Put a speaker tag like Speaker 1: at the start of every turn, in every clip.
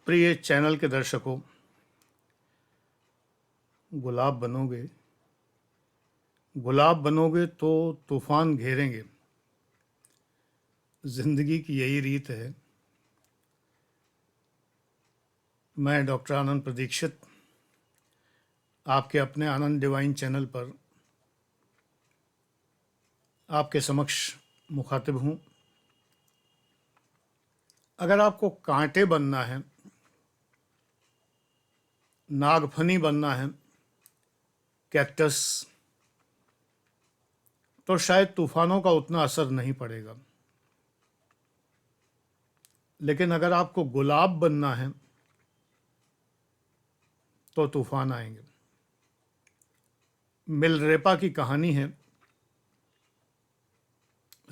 Speaker 1: प्रिय चैनल के दर्शकों, गुलाब बनोगे गुलाब बनोगे तो तूफान घेरेंगे। जिंदगी की यही रीत है। मैं डॉक्टर आनंद प्रदीक्षित आपके अपने आनंद डिवाइन चैनल पर आपके समक्ष मुखातिब हूँ। अगर आपको कांटे बनना है, नागफनी बनना है, कैक्टस, तो शायद तूफानों का उतना असर नहीं पड़ेगा। लेकिन अगर आपको गुलाब बनना है तो तूफान आएंगे। मिलरेपा की कहानी है।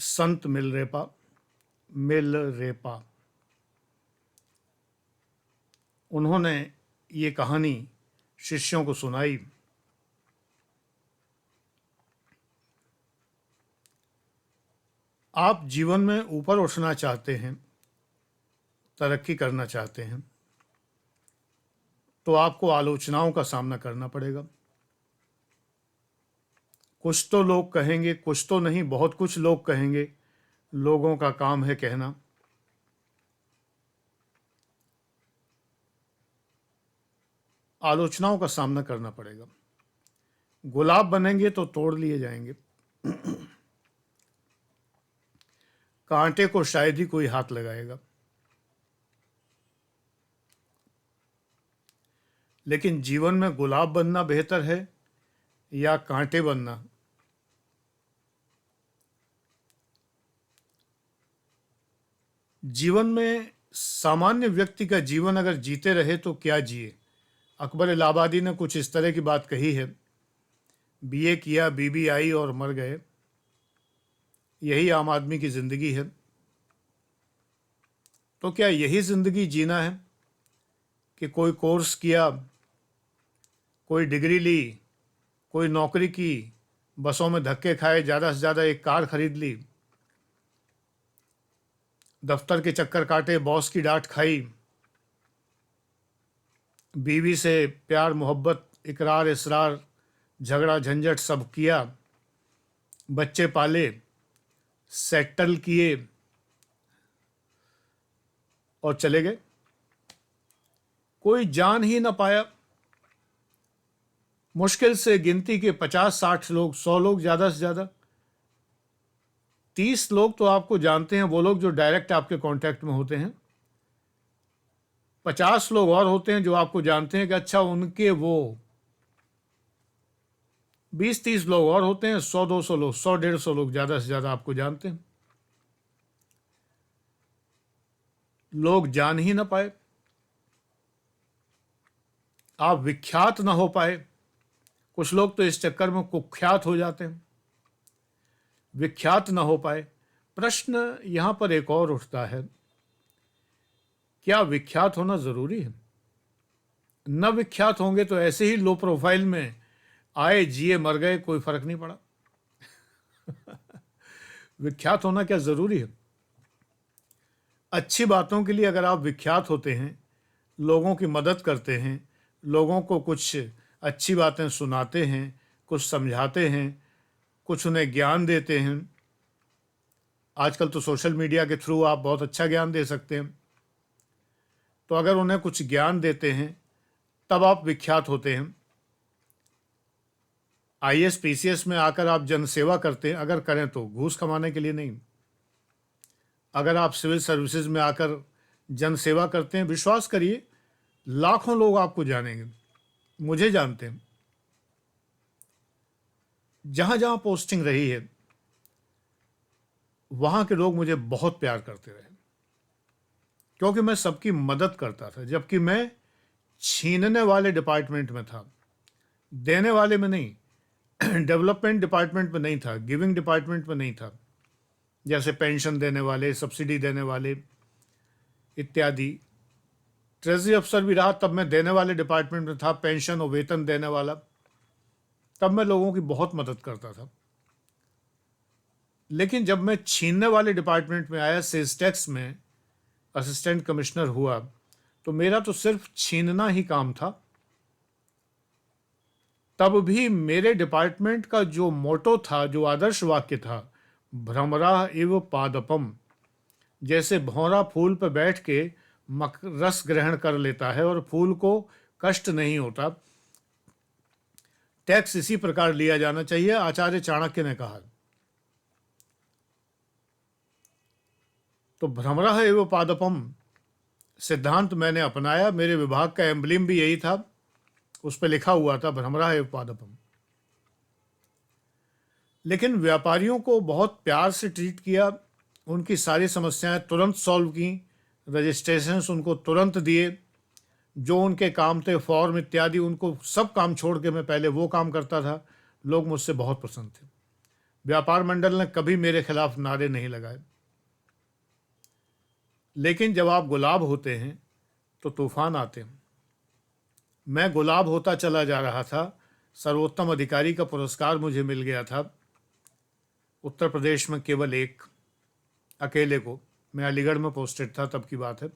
Speaker 1: संत मिलरेपा उन्होंने ये कहानी शिष्यों को सुनाई। आप जीवन में ऊपर उठना चाहते हैं, तरक्की करना चाहते हैं, तो आपको आलोचनाओं का सामना करना पड़ेगा। कुछ तो लोग कहेंगे, कुछ तो नहीं, बहुत कुछ लोग कहेंगे। लोगों का काम है कहना। आलोचनाओं का सामना करना पड़ेगा। गुलाब बनेंगे तो तोड़ लिए जाएंगे। कांटे को शायद ही कोई हाथ लगाएगा। लेकिन जीवन में गुलाब बनना बेहतर है या कांटे बनना? जीवन में सामान्य व्यक्ति का जीवन अगर जीते रहे तो क्या जिए। अकबर इलाहाबादी ने कुछ इस तरह की बात कही है। बीए किया, बीबी आई और मर गए। यही आम आदमी की जिंदगी है। तो क्या यही जिंदगी जीना है कि कोई कोर्स किया, कोई डिग्री ली, कोई नौकरी की, बसों में धक्के खाए, ज़्यादा से ज़्यादा एक कार खरीद ली, दफ्तर के चक्कर काटे, बॉस की डांट खाई, बीवी से प्यार मोहब्बत, इकरार इसरार, झगड़ा झंझट सब किया, बच्चे पाले, सेटल किए और चले गए? कोई जान ही ना पाया। मुश्किल से गिनती के 50-60 लोग, 100 लोग ज़्यादा से ज़्यादा। 30 लोग तो आपको जानते हैं, वो लोग जो डायरेक्ट आपके कांटेक्ट में होते हैं। 50 लोग और होते हैं जो आपको जानते हैं कि अच्छा उनके वो। 20-30 लोग और होते हैं, 100-200 लोग, 100-150 लोग ज़्यादा से ज़्यादा आपको जानते हैं। लोग जान ही ना पाए, आप विख्यात ना हो पाए। कुछ लोग तो इस चक्कर में कुख्यात हो जाते हैं। विख्यात ना हो पाए। प्रश्न यहां पर एक और उठता है, क्या विख्यात होना जरूरी है? न विख्यात होंगे तो ऐसे ही लो प्रोफाइल में आए, जिए, मर गए, कोई फर्क नहीं पड़ा। विख्यात होना क्या जरूरी है? अच्छी बातों के लिए अगर आप विख्यात होते हैं, लोगों की मदद करते हैं, लोगों को कुछ अच्छी बातें सुनाते हैं, कुछ समझाते हैं, कुछ उन्हें ज्ञान देते हैं। आजकल तो सोशल मीडिया के थ्रू आप बहुत अच्छा ज्ञान दे सकते हैं। तो अगर उन्हें कुछ ज्ञान देते हैं तब आप विख्यात होते हैं। आईएएस पीसीएस में आकर आप जनसेवा करते हैं, अगर करें तो घूस कमाने के लिए नहीं। अगर आप सिविल सर्विसेज में आकर जनसेवा करते हैं, विश्वास करिए लाखों लोग आपको जानेंगे, मुझे जानते हैं। जहां जहां पोस्टिंग रही है वहां के लोग मुझे बहुत प्यार करते रहे, क्योंकि मैं सबकी मदद करता था। जबकि मैं छीनने वाले डिपार्टमेंट में था, देने वाले में नहीं। डेवलपमेंट डिपार्टमेंट में नहीं था, गिविंग डिपार्टमेंट में नहीं था, जैसे पेंशन देने वाले, सब्सिडी देने वाले इत्यादि। ट्रेजरी अफसर भी रहा, तब मैं देने वाले डिपार्टमेंट में था, पेंशन और वेतन देने वाला। तब मैं लोगों की बहुत मदद करता था। लेकिन जब मैं छीनने वाले डिपार्टमेंट में आया, सेल्स टैक्स में असिस्टेंट कमिश्नर हुआ, तो मेरा तो सिर्फ छीनना ही काम था। तब भी मेरे डिपार्टमेंट का जो मोटो था, जो आदर्श वाक्य था, भ्रमरा इव पादपम, जैसे भौरा फूल पर बैठ के रस ग्रहण कर लेता है और फूल को कष्ट नहीं होता, टैक्स इसी प्रकार लिया जाना चाहिए, आचार्य चाणक्य ने कहा। तो भ्रमरा एवं पादपम सिद्धांत मैंने अपनाया। मेरे विभाग का एम्ब्लेम भी यही था, उस पर लिखा हुआ था भ्रमरा एवं पादपम। लेकिन व्यापारियों को बहुत प्यार से ट्रीट किया, उनकी सारी समस्याएं तुरंत सॉल्व की, रजिस्ट्रेशंस उनको तुरंत दिए, जो उनके काम थे फॉर्म इत्यादि, उनको सब काम छोड़ के मैं पहले वो काम करता था। लोग मुझसे बहुत प्रसन्न थे। व्यापार मंडल ने कभी मेरे खिलाफ नारे नहीं लगाए। लेकिन जब आप गुलाब होते हैं तो तूफान आते हैं। मैं गुलाब होता चला जा रहा था, सर्वोत्तम अधिकारी का पुरस्कार मुझे मिल गया था उत्तर प्रदेश में, केवल एक अकेले को। मैं अलीगढ़ में पोस्टेड था, तब की बात है,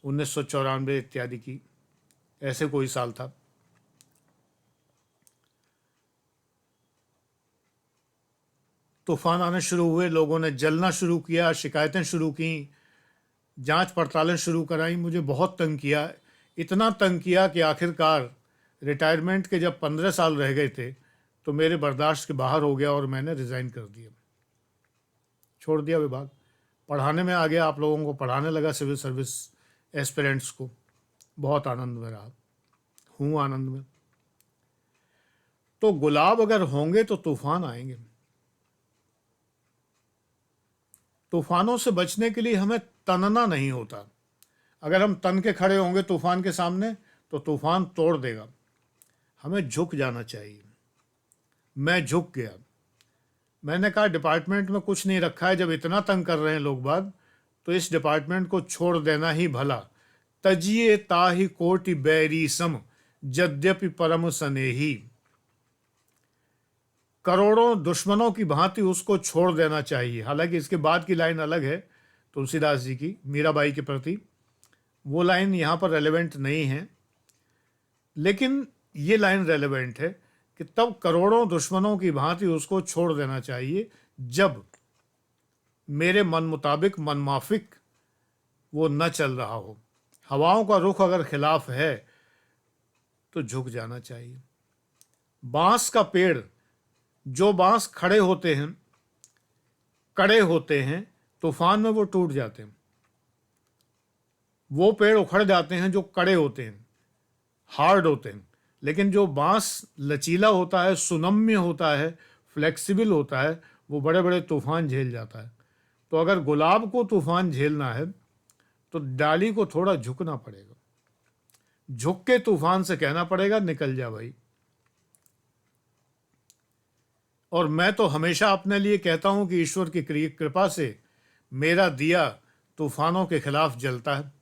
Speaker 1: 1994 इत्यादि की, ऐसे कोई साल था। तूफान आने शुरू हुए, लोगों ने जलना शुरू किया, शिकायतें शुरू की, जांच पड़तालें शुरू कराई, मुझे बहुत तंग किया। इतना तंग किया कि आखिरकार रिटायरमेंट के जब 15 साल रह गए थे तो मेरे बर्दाश्त के बाहर हो गया और मैंने रिज़ाइन कर दिया, छोड़ दिया विभाग। पढ़ाने में आ गया, आप लोगों को पढ़ाने लगा, सिविल सर्विस एस्पिरेंट्स को। बहुत आनंद में रहा हूँ, आनंद में। तो गुलाब अगर होंगे तो तूफान आएंगे। तूफानों से बचने के लिए हमें तनना नहीं होता। अगर हम तन के खड़े होंगे तूफान के सामने तो तूफान तोड़ देगा। हमें झुक जाना चाहिए। मैं झुक गया। मैंने कहा डिपार्टमेंट में कुछ नहीं रखा है, जब इतना तंग कर रहे हैं लोग बाग, तो इस डिपार्टमेंट को छोड़ देना ही भला। तजिए ताहि कोटि बैरी सम, यद्यपि परम स्नेही। करोड़ों दुश्मनों की भांति उसको छोड़ देना चाहिए। हालांकि इसके बाद की लाइन अलग है, तुलसीदास जी की मीराबाई के प्रति, वो लाइन यहाँ पर रेलेवेंट नहीं है, लेकिन ये लाइन रेलेवेंट है कि तब करोड़ों दुश्मनों की भांति उसको छोड़ देना चाहिए जब मेरे मन मुताबिक, मन माफिक वो न चल रहा हो। हवाओं का रुख अगर खिलाफ है तो झुक जाना चाहिए। बांस का पेड़, जो बांस खड़े होते हैं, कड़े होते हैं, तूफान में वो टूट जाते हैं। वो पेड़ उखड़ जाते हैं जो कड़े होते हैं, हार्ड होते हैं। लेकिन जो बांस लचीला होता है, सुनम्य होता है, फ्लेक्सिबल होता है, वो बड़े बड़े तूफान झेल जाता है। तो अगर गुलाब को तूफान झेलना है तो डाली को थोड़ा झुकना पड़ेगा। झुक के तूफान से कहना पड़ेगा निकल जा भाई। और मैं तो हमेशा अपने लिए कहता हूं कि ईश्वर की कृपा से मेरा दिया तूफानों के खिलाफ जलता है।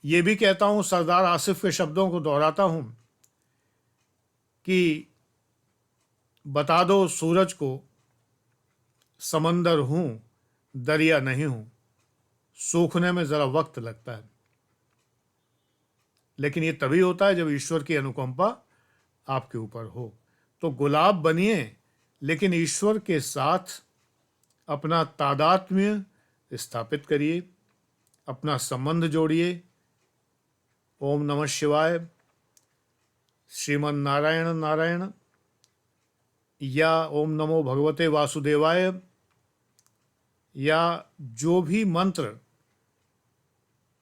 Speaker 1: ये भी कहता हूं, सरदार आसिफ के शब्दों को दोहराता हूं कि बता दो सूरज को समंदर हूं, दरिया नहीं हूं, सूखने में ज़रा वक्त लगता है। लेकिन ये तभी होता है जब ईश्वर की अनुकंपा आपके ऊपर हो। तो गुलाब बनिए, लेकिन ईश्वर के साथ अपना तादात्म्य स्थापित करिए, अपना संबंध जोड़िए। ओम नमः शिवाय, श्रीमन नारायण नारायण, या ओम नमो भगवते वासुदेवाय, या जो भी मंत्र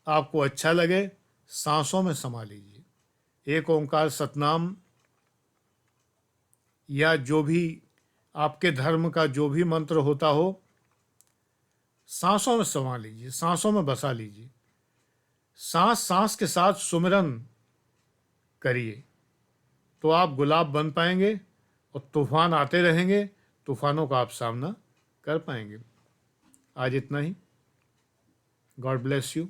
Speaker 1: आपको अच्छा लगे सांसों में समा लीजिए। एक ओंकार सतनाम, या जो भी आपके धर्म का जो भी मंत्र होता हो, सांसों में समा लीजिए, सांसों में बसा लीजिए। सांस सांस के साथ सुमिरन करिए तो आप गुलाब बन पाएंगे और तूफान आते रहेंगे, तूफानों का आप सामना कर पाएंगे। आज इतना ही। God bless you.